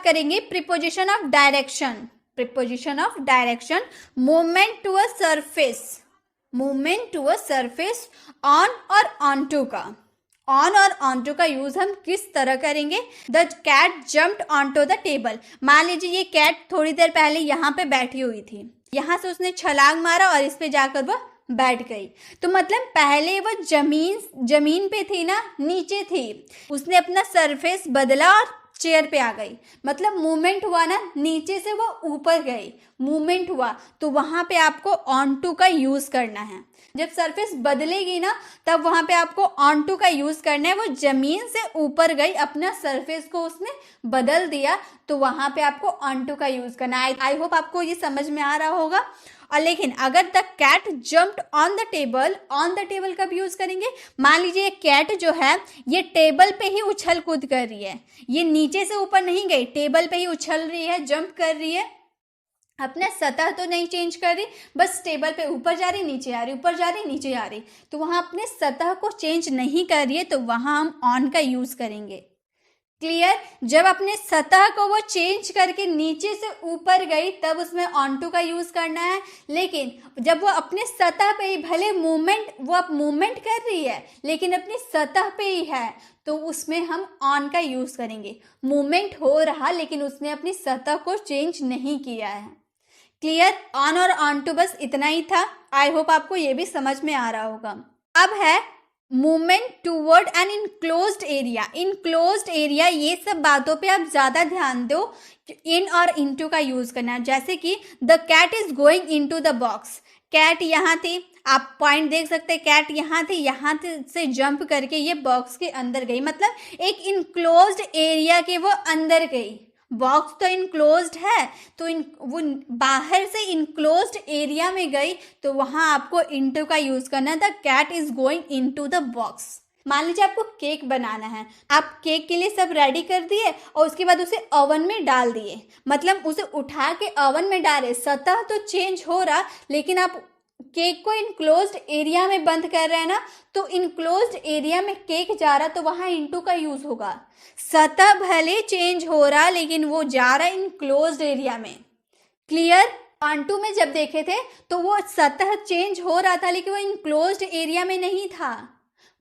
करेंगे preposition of direction. Preposition of direction, movement to a surface, movement to a surface, on और onto का। On और onto का use हम किस तरह करेंगे? The cat jumped onto the table. मान लीजिए ये कैट थोड़ी देर पहले यहाँ पे बैठी हुई थी, यहाँ से उसने छलांग मारा और इस पे जाकर वो बैठ गई। तो मतलब पहले वो जमीन पे थी ना, नीचे थी, उसने अपना सरफेस बदला और चेयर पे आ गई। मतलब मूवमेंट हुआ ना, नीचे से वो ऊपर गई, मूवमेंट हुआ। तो वहां पे आपको ऑन टू का यूज करना है। जब सरफेस बदलेगी ना, तब वहां पे आपको ऑन टू का यूज करना है। वो जमीन से ऊपर गई, अपना सरफेस को उसने बदल दिया, तो वहां पे आपको ऑन टू का यूज करना है। आई होप आपको ये समझ में आ रहा होगा। और लेकिन अगर the cat jumped on the table, on the table कब यूज करेंगे? मान लीजिए कैट जो है ये टेबल पे ही उछल कूद कर रही है, ये नीचे से ऊपर नहीं गई, टेबल पे ही उछल रही है, जंप कर रही है, अपना सतह तो नहीं चेंज कर रही, बस टेबल पे ऊपर जा रही, नीचे आ रही, ऊपर जा रही, नीचे आ रही। तो वहां अपने सतह को चेंज नहीं कर रही है, तो वहां हम ऑन का यूज करेंगे। क्लियर? जब अपने सतह को वो चेंज करके नीचे से ऊपर गई, तब उसमें ऑन टू का यूज करना है। लेकिन जब वो अपने सतह पे ही, भले वो अब मूवमेंट कर रही है लेकिन अपनी सतह पे ही है, तो उसमें हम ऑन का यूज करेंगे। मूवमेंट हो रहा लेकिन उसने अपनी सतह को चेंज नहीं किया है। क्लियर? ऑन और ऑन टू, बस इतना ही था। आई होप आपको ये भी समझ में आ रहा होगा। अब है movement toward an enclosed area. Enclosed area, ये सब बातों पे आप ज्यादा ध्यान दो, इन और इनटू का यूज करना है। जैसे कि the cat is going into the box. Cat यहाँ थी, आप पॉइंट देख सकते हैं, कैट यहाँ थी, यहाँ से जंप करके ये बॉक्स के अंदर गई, मतलब एक इनक्लोज्ड एरिया के वो अंदर गई। बॉक्स तो इनक्लोज्ड है, तो वो बाहर से इनक्लोज्ड एरिया में गई, तो वहां आपको इनटू का यूज करना है। The cat is going into the box. मान लीजिए आपको केक बनाना है, आप केक के लिए सब रेडी कर दिए और उसके बाद उसे ओवन में डाल दिए, मतलब उसे उठा के ओवन में डाले, सतह तो चेंज हो रहा लेकिन आप केक को इनक्लोज्ड एरिया में बंद कर रहे हैं ना, तो इनक्लोज्ड एरिया में केक जा रहा, तो वहां इनटू का यूज होगा। सतह भले चेंज हो रहा लेकिन वो जा रहा इनक्लोज्ड एरिया में। क्लियर? ऑन टू में जब देखे थे तो वो सतह चेंज हो रहा था लेकिन वो इनक्लोज्ड एरिया में नहीं था,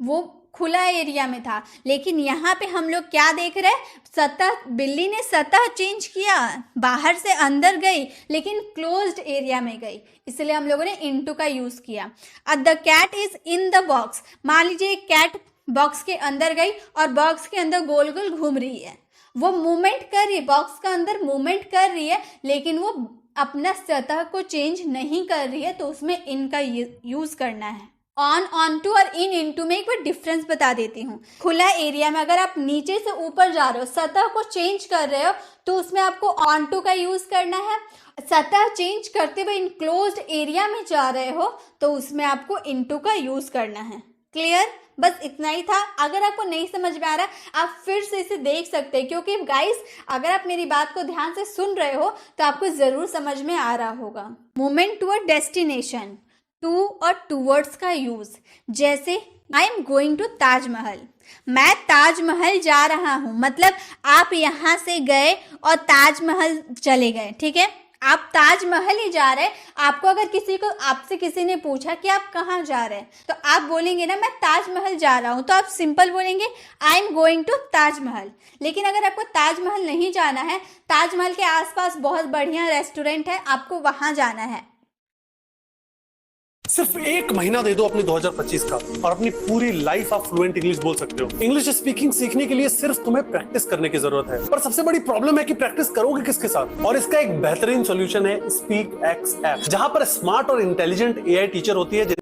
वो खुला एरिया में था। लेकिन यहाँ पे हम लोग क्या देख रहे हैं? सतह, बिल्ली ने सतह चेंज किया, बाहर से अंदर गई लेकिन क्लोज्ड एरिया में गई, इसलिए हम लोगों ने इनटू का यूज किया। The cat is in the box. मान लीजिए कैट बॉक्स के अंदर गई और बॉक्स के अंदर गोल गोल घूम रही है, वो मूवमेंट कर रही है, बॉक्स का अंदर मूवमेंट कर रही है लेकिन वो अपना सतह को चेंज नहीं कर रही है, तो उसमें इन का यूज करना है। ऑन टू और इनटू में एक बार डिफरेंस बता देती हूँ। खुला एरिया में अगर आप नीचे से ऊपर जा रहे हो, सतह को चेंज कर रहे हो, तो उसमें आपको ऑन टू का यूज करना है। सतह चेंज करते हुए इनक्लोज्ड एरिया में जा रहे हो, तो उसमें आपको इनटू का यूज करना है। क्लियर? बस इतना ही था। अगर आपको नहीं समझ में आ रहा, आप फिर से इसे देख सकते हैं, क्योंकि गाइस अगर आप मेरी बात को ध्यान से सुन रहे हो तो आपको जरूर समझ में आ रहा होगा। Movement to a destination, to और टूवर्ड्स का यूज, जैसे I am going to Taj Mahal, मैं ताजमहल जा रहा हूं, मतलब आप यहां से गए और ताजमहल चले गए। ठीक है, आप ताजमहल ही जा रहे। आपको अगर आपसे किसी ने पूछा कि आप कहाँ जा रहे हैं, तो आप बोलेंगे ना मैं ताजमहल जा रहा हूं, तो आप सिंपल बोलेंगे I am going to Taj Mahal. लेकिन अगर आपको ताजमहल नहीं जाना है, ताजमहल के आसपास बहुत बढ़िया रेस्टोरेंट है, आपको वहां जाना है, सिर्फ एक महीना दे दो अपने 2025 का और अपनी पूरी लाइफ आप फ्लुएंट इंग्लिश बोल सकते हो। इंग्लिश स्पीकिंग सीखने के लिए सिर्फ तुम्हें प्रैक्टिस करने की जरूरत है, पर सबसे बड़ी प्रॉब्लम है कि प्रैक्टिस करोगे किसके साथ। और इसका एक बेहतरीन सॉल्यूशन है स्पीक एक्स ऐप, जहां पर स्मार्ट और इंटेलिजेंट एआई टीचर होती है।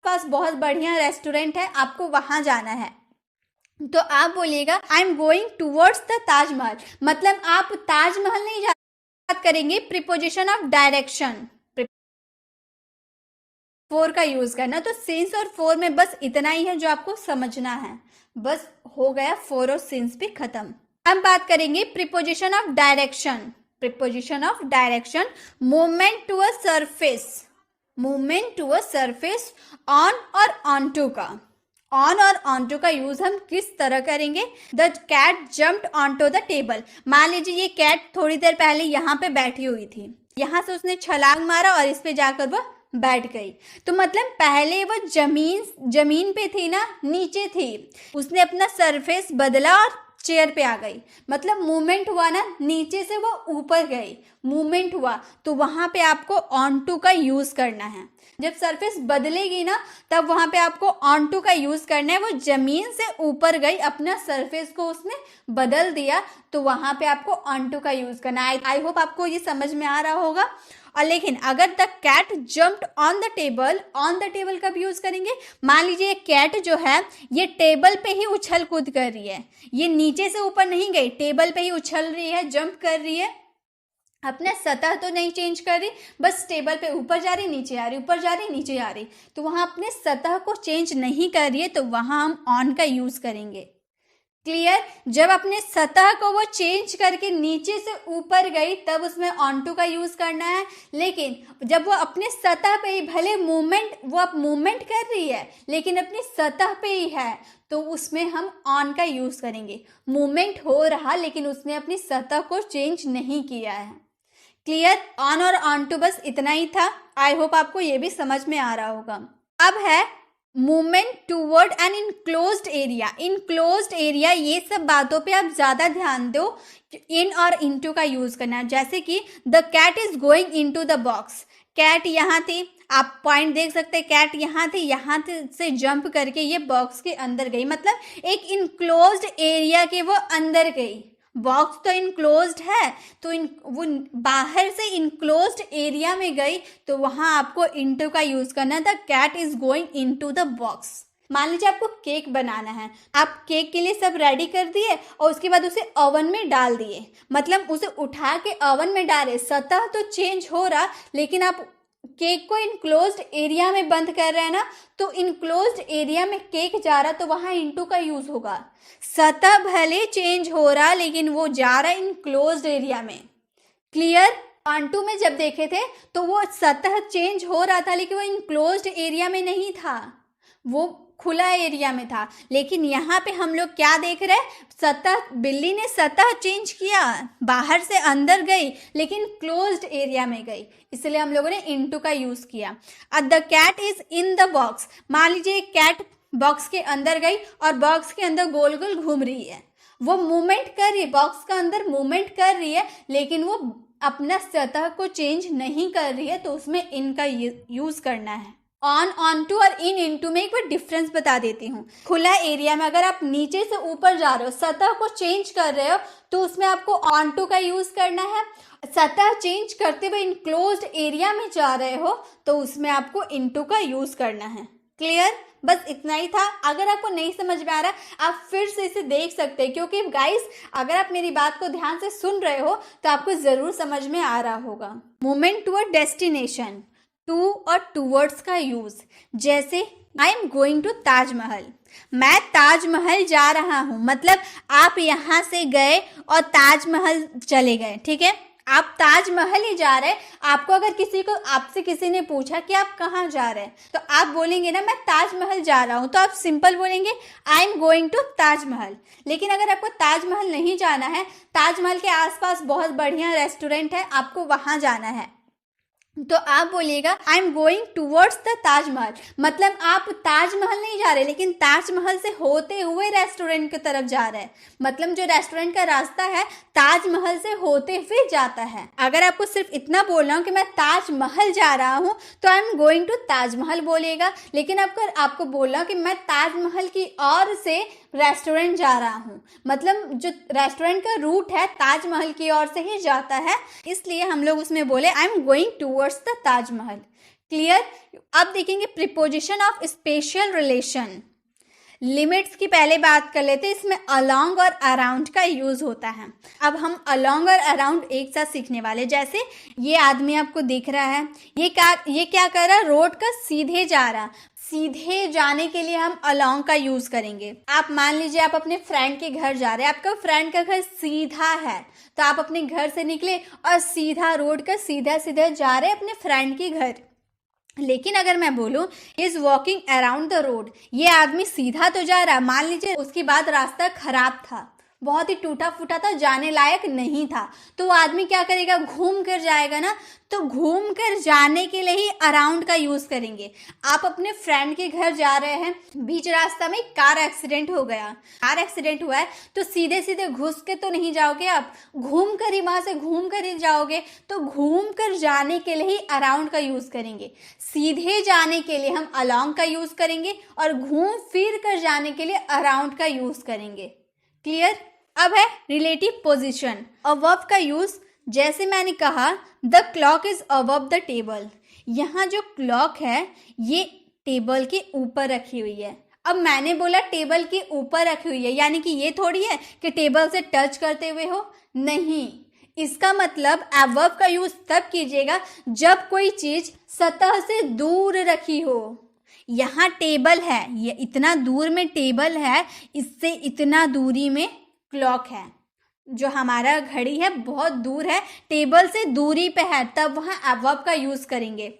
पास बहुत बढ़िया रेस्टोरेंट है, आपको वहां जाना है, तो आप बोलिएगा आई am going towards the Taj Mahal, मतलब आप ताजमहल नहीं जा, बात करेंगे प्रीपोजिशन ऑफ डायरेक्शन, फोर का यूज करना। तो सिंस और फोर में बस इतना ही है जो आपको समझना है, बस हो गया, फोर और सिंस भी खत्म। हम बात करेंगे preposition of direction. Preposition of direction, movement to a surface, movement to a surface, on और ऑन टू का। ऑन और ऑनटू का यूज हम किस तरह करेंगे? The cat jumped onto the table. मान लीजिए ये कैट थोड़ी देर पहले यहाँ पे बैठी हुई थी, यहाँ से उसने छलांग मारा और इस पे जाकर वो बैठ गई। तो मतलब पहले वो जमीन पे थी ना, नीचे थी, उसने अपना सरफेस बदला और चेयर पे आ गई। मतलब मूवमेंट हुआ ना, नीचे से वो ऊपर गई, मूवमेंट हुआ, तो वहां पे आपको ऑन टू का यूज करना है। जब सरफेस बदलेगी ना, तब वहां पे आपको ऑन टू का यूज करना है। वो जमीन से ऊपर गई, अपना सरफेस को उसने बदल दिया, तो वहां पे आपको ऑन टू का यूज करना है। आई होप आपको ये समझ में आ रहा होगा। और लेकिन अगर the cat jumped on the table कब यूज करेंगे? मान लीजिए कैट जो है ये टेबल पे ही उछल कूद कर रही है, ये नीचे से ऊपर नहीं गई, टेबल पे ही उछल रही है, जंप कर रही है, अपने सतह तो नहीं चेंज कर रही, बस टेबल पे ऊपर जा रही, नीचे आ रही, ऊपर जा रही, नीचे आ रही, तो वहां अपने सतह को चेंज नहीं कर रही है, तो वहां हम ऑन का यूज करेंगे। क्लियर? जब अपने सतह को वो चेंज करके नीचे से ऊपर गई, तब उसमें ऑन टू का यूज करना है। लेकिन जब वो अपने सतह पे ही, भले वो अब मूवमेंट कर रही है लेकिन अपनी सतह पे ही है, तो उसमें हम ऑन का यूज करेंगे। मूवमेंट हो रहा लेकिन उसने अपनी सतह को चेंज नहीं किया है। क्लियर? ऑन और ऑन टू बस इतना ही था। आई होप आपको ये भी समझ में आ रहा होगा। अब है movement toward an enclosed area. Enclosed area, ये सब बातों पे आप ज्यादा ध्यान दो, इन और इनटू का यूज करना। जैसे कि the cat is going into the box. Cat यहाँ थी, आप पॉइंट देख सकते हैं, कैट यहाँ थी, यहाँ से जंप करके ये बॉक्स के अंदर गई, मतलब एक इनक्लोज्ड एरिया के वो अंदर गई। बॉक्स तो इनक्लोज्ड है, तो वो बाहर से इनक्लोज्ड एरिया में गई, तो वहां आपको इनटू का यूज करना था। Cat is going into the box. मान लीजिए आपको केक बनाना है, आप केक के लिए सब रेडी कर दिए और उसके बाद उसे ओवन में डाल दिए, मतलब उसे उठा के ओवन में डाले, सतह तो चेंज हो रहा लेकिन आप केक को इनक्लोज्ड एरिया में बंद कर रहे हैं ना, तो इनक्लोज्ड एरिया में केक जा रहा, तो वहां इनटू का यूज होगा। सतह भले चेंज हो रहा लेकिन वो जा रहा इनक्लोज्ड एरिया में। क्लियर? ऑन टू में जब देखे थे तो वो सतह चेंज हो रहा था लेकिन वो इनक्लोज्ड एरिया में नहीं था, वो खुला एरिया में था। लेकिन यहाँ पे हम लोग क्या देख रहे हैं? सतह, बिल्ली ने सतह चेंज किया, बाहर से अंदर गई लेकिन क्लोज्ड एरिया में गई, इसलिए हम लोगों ने इनटू का यूज किया। अब the cat is in the box. मान लीजिए कैट बॉक्स के अंदर गई और बॉक्स के अंदर गोल गोल घूम रही है, वो मूवमेंट कर रही है, बॉक्स का अंदर मूवमेंट कर रही है लेकिन वो अपना सतह को चेंज नहीं कर रही है, तो उसमें इन का यूज करना है। ऑन, ऑन टू और इन, इनटू में एक बार डिफरेंस बता देती हूँ। खुला एरिया में अगर आप नीचे से ऊपर जा रहे हो, सतह को चेंज कर रहे हो, तो उसमें आपको ऑन टू का यूज करना है। सतह चेंज करते हुए इनक्लोज्ड एरिया में जा रहे हो, तो उसमें आपको इनटू का यूज करना है। क्लियर? बस इतना ही था। अगर आपको नहीं समझ में आ रहा, आप फिर से इसे देख सकते हैं, क्योंकि गाइस अगर आप मेरी बात को ध्यान से सुन रहे हो तो आपको जरूर समझ में आ रहा होगा। मूवमेंट टूवर्ड डेस्टिनेशन, टू और टूवर्ड्स का यूज, जैसे I am going to Taj Mahal, मैं ताजमहल जा रहा हूं, मतलब आप यहां से गए और ताजमहल चले गए, ठीक है, आप ताजमहल ही जा रहे हैं। आपको अगर आपसे किसी ने पूछा कि आप कहाँ जा रहे हैं, तो आप बोलेंगे ना मैं ताजमहल जा रहा हूँ, तो आप सिंपल बोलेंगे I am going to Taj Mahal. लेकिन अगर आपको ताजमहल नहीं जाना है, ताजमहल के आसपास बहुत बढ़िया रेस्टोरेंट है, आपको वहां जाना है, तो आप बोलिएगा आई am going towards the Taj Mahal, मतलब आप ताजमहल नहीं जा रहे लेकिन ताजमहल से होते हुए रेस्टोरेंट की तरफ जा रहे हैं, मतलब जो रेस्टोरेंट का रास्ता है ताजमहल से होते हुए जाता है। अगर आपको सिर्फ इतना बोलना हो कि मैं ताजमहल जा रहा हूं, तो I am going to Taj Mahal बोलिएगा। लेकिन आपको बोलना कि मैं ताजमहल की ओर से रेस्टोरेंट जा रहा हूँ, मतलब जो रेस्टोरेंट का रूट है ताजमहल की ओर से ही जाता है, इसलिए हम लोग उसमें बोले आई am going towards the Taj Mahal. Clear? अब देखेंगे preposition of special relation. Limits की पहले बात कर लेते हैं, इसमें अलोंग और अराउंड का यूज होता है। अब हम अलोंग और अराउंड एक साथ सीखने वाले। जैसे ये आदमी आपको दिख रहा है, ये क्या कर रहा है, रोड का सीधे जा रहा, सीधे जाने के लिए हम अलोंग का यूज करेंगे। आप मान लीजिए आप अपने फ्रेंड के घर जा रहे हैं, आपका फ्रेंड का घर सीधा है, तो आप अपने घर से निकले और सीधा रोड का सीधा सीधा जा रहे हैं अपने फ्रेंड के घर, लेकिन अगर मैं बोलूं is walking around the road, ये आदमी सीधा तो जा रहा, मान लीजिए उसके बाद रास्ता खराब था, बहुत ही टूटा फूटा था, जाने लायक नहीं था, तो वो आदमी क्या करेगा, घूम कर जाएगा ना। तो घूम कर जाने के लिए ही अराउंड का यूज करेंगे। आप अपने फ्रेंड के घर जा रहे हैं, बीच रास्ता में कार एक्सीडेंट हो गया, कार एक्सीडेंट हुआ है, तो सीधे सीधे घुस के तो नहीं जाओगे, आप घूम कर ही वहां से घूम कर ही जाओगे। तो घूम कर जाने के लिए ही अराउंड का यूज करेंगे। सीधे जाने के लिए हम अलोंग का यूज करेंगे और घूम फिर कर जाने के लिए अराउंड का यूज करेंगे। क्लियर। अब है रिलेटिव पोजीशन। अबव का यूज, जैसे मैंने कहा the clock is above the table, यहाँ जो क्लॉक है ये टेबल के ऊपर रखी हुई है। अब मैंने बोला टेबल के ऊपर रखी हुई है, यानी कि ये थोड़ी है कि टेबल से टच करते हुए हो, नहीं। इसका मतलब अबव का यूज तब कीजिएगा जब कोई चीज सतह से दूर रखी हो। यहाँ टेबल है, ये इतना दूर में टेबल है, इससे इतना दूरी में क्लॉक है। जो हमारा घड़ी है बहुत दूर है, टेबल से दूरी पे है, तब वहाँ अबव का यूज करेंगे।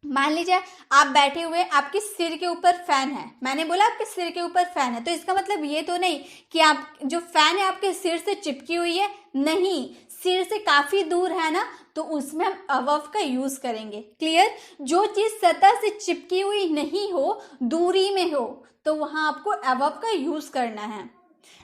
मान लीजिए आप बैठे हुए, आपके सिर के ऊपर फैन है, मैंने बोला आपके सिर के ऊपर फैन है, तो इसका मतलब ये तो नहीं कि आप जो फैन है आपके सिर से चिपकी हुई है, नहीं, सिर से काफी दूर है ना, तो उसमें हम अबव का यूज करेंगे। क्लियर। जो चीज सतह से चिपकी हुई नहीं हो, दूरी में हो, तो वहां आपको अबव का यूज करना है।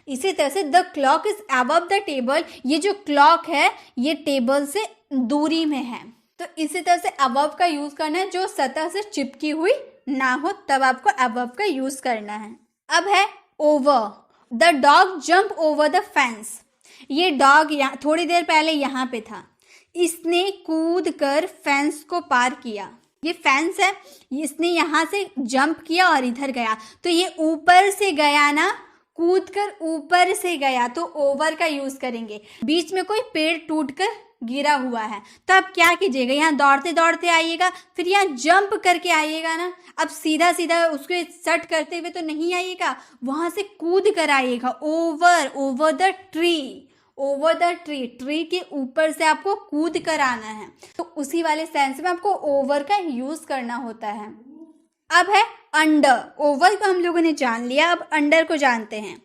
इसी तरह से the clock is above the table, ये जो क्लॉक है ये टेबल से दूरी में है, तो इसी तरह से अबव का यूज करना है, जो सतह से चिपकी हुई ना हो, तब आपको अबव का यूज करना है। अब है over. The dog jump over the fence, ये डॉग थोड़ी देर पहले यहाँ पे था, इसने कूद कर फेंस को पार किया। ये फेंस है, इसने यहाँ से जंप किया और इधर गया, तो ये ऊपर से गया ना, कूद कर ऊपर से गया, तो ओवर का यूज करेंगे। बीच में कोई पेड़ टूट कर गिरा हुआ है, तो आप क्या कीजिएगा, यहाँ दौड़ते दौड़ते आइएगा, फिर यहाँ जंप करके आइएगा ना। अब सीधा सीधा उसको सट करते हुए तो नहीं आइएगा, वहां से कूद कर आइएगा। Over, over the tree, over the tree, tree के ऊपर से आपको कूद कर आना है, तो उसी वाले सेंस में आपको ओवर का यूज करना होता है। अब है अंडर। ओवर को हम लोगों ने जान लिया, अब अंडर को जानते हैं।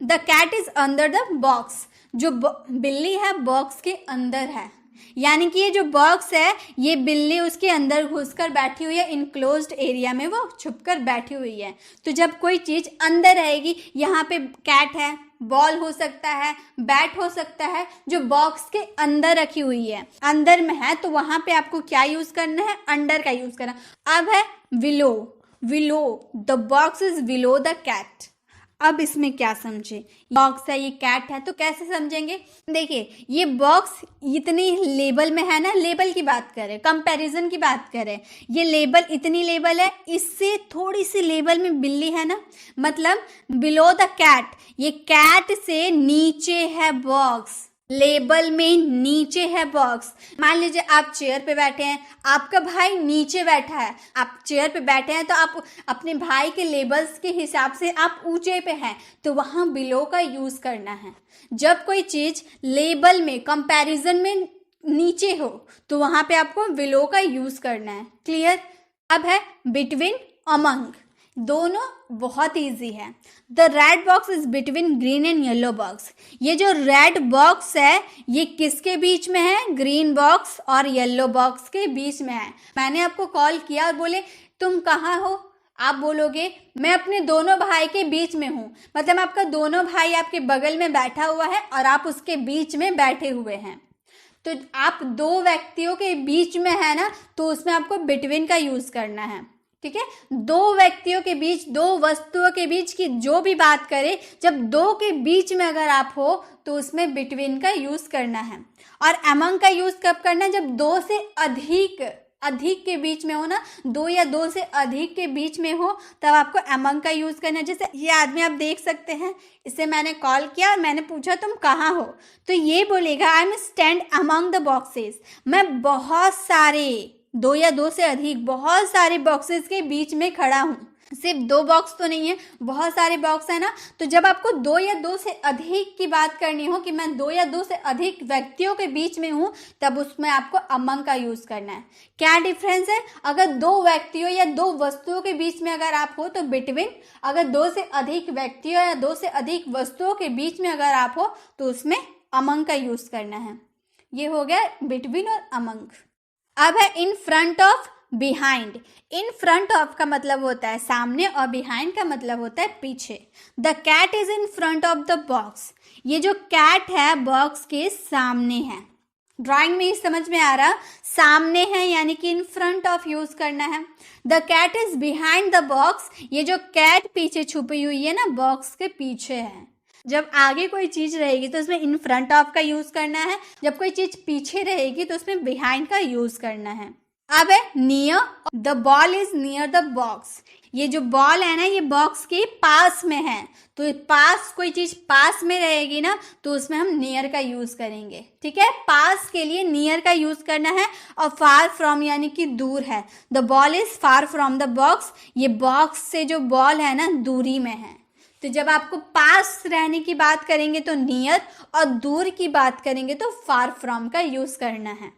The cat is under the box, जो बिल्ली है बॉक्स के अंदर है, यानी कि ये जो बॉक्स है ये बिल्ली उसके अंदर घुसकर बैठी हुई है, इनक्लोज्ड एरिया में वो छुपकर बैठी हुई है। तो जब कोई चीज अंदर रहेगी, यहाँ पे कैट है, बॉल हो सकता है, बैट हो सकता है, जो बॉक्स के अंदर रखी हुई है, अंदर में है, तो वहां पे आपको क्या यूज करना है, अंडर का यूज करना। अब है below. Below, the box is below the cat. अब इसमें क्या समझे, बॉक्स है, ये कैट है, तो कैसे समझेंगे। देखिए ये बॉक्स इतनी लेबल में है ना, लेबल की बात करें, कंपैरिजन की बात करें, ये लेबल इतनी लेबल है, इससे थोड़ी सी लेबल में बिल्ली है ना, मतलब बिलो द कैट, ये कैट से नीचे है बॉक्स, लेबल में नीचे है बॉक्स। मान लीजिए आप चेयर पे बैठे हैं, आपका भाई नीचे बैठा है, आप चेयर पे बैठे हैं, तो आप अपने भाई के लेबल्स के हिसाब से आप ऊंचे पे हैं, तो वहां बिलो का यूज करना है। जब कोई चीज लेबल में कंपैरिजन में नीचे हो, तो वहां पे आपको बिलो का यूज करना है। क्लियर। अब है बिटवीन, अमंग, दोनों बहुत इजी है। The red box is between green and yellow box, ये जो रेड बॉक्स है ये किसके बीच में है, ग्रीन बॉक्स और येलो बॉक्स के बीच में है। मैंने आपको कॉल किया और बोले तुम कहाँ हो, आप बोलोगे मैं अपने दोनों भाई के बीच में हूँ, मतलब आपका दोनों भाई आपके बगल में बैठा हुआ है और आप उसके बीच में बैठे हुए हैं, तो आप दो व्यक्तियों के बीच में है ना, तो उसमें आपको बिटवीन का यूज करना है। ठीक है, दो व्यक्तियों के बीच, दो वस्तुओं के बीच की जो भी बात करें, जब दो के बीच में अगर आप हो तो उसमें बिटवीन का यूज करना है। और अमंग का यूज कब करना है, जब दो से अधिक के बीच में हो ना, दो या दो से अधिक के बीच में हो, तब आपको अमंग का यूज करना है। जैसे ये आदमी आप देख सकते हैं, इससे मैंने कॉल किया और मैंने पूछा तुम कहाँ हो, तो ये बोलेगा I am stand among the boxes, मैं बहुत सारे, दो या दो से अधिक बहुत सारे बॉक्सेस के बीच में खड़ा हूँ। सिर्फ 2 बॉक्स तो नहीं है, बहुत सारे बॉक्स है ना। तो जब आपको 2 या 2 से अधिक की बात करनी हो कि मैं 2 या 2 से अधिक व्यक्तियों के बीच में हूँ, तब उसमें आपको अमंग का यूज करना है। क्या डिफरेंस है? अगर 2 व्यक्तियों या 2 वस्तुओं के बीच में अगर आप हो तो बिटवीन, अगर 2 से अधिक व्यक्तियों या 2 से अधिक वस्तुओं के बीच में अगर आप हो तो उसमें अमंग का यूज करना है। ये हो गया बिटवीन और अमंग। अब है इन front of, behind. In front of का मतलब होता है सामने और बिहाइंड का मतलब होता है पीछे। The cat is in front of the box. ये जो कैट है बॉक्स के सामने है। ड्राइंग में ही समझ में आ रहा, सामने है यानी कि इन फ्रंट ऑफ यूज करना है। The cat is behind the box. ये जो कैट पीछे छुपी हुई है ना, बॉक्स के पीछे है। जब आगे कोई चीज रहेगी तो उसमें इन फ्रंट ऑफ का यूज करना है, जब कोई चीज पीछे रहेगी तो उसमें बिहाइंड का यूज करना है। अब है near, the ball is near the box. ये जो बॉल है ना, ये बॉक्स के पास में है, तो पास, कोई चीज पास में रहेगी ना तो उसमें हम नियर का यूज करेंगे। ठीक है, पास के लिए नियर का यूज करना है। और फार फ्रॉम यानी कि दूर है। The ball is far from the box. ये बॉक्स से जो बॉल है ना दूरी में है। तो जब आपको पास रहने की बात करेंगे तो नियर, और दूर की बात करेंगे तो फार फ्रॉम का यूज करना है।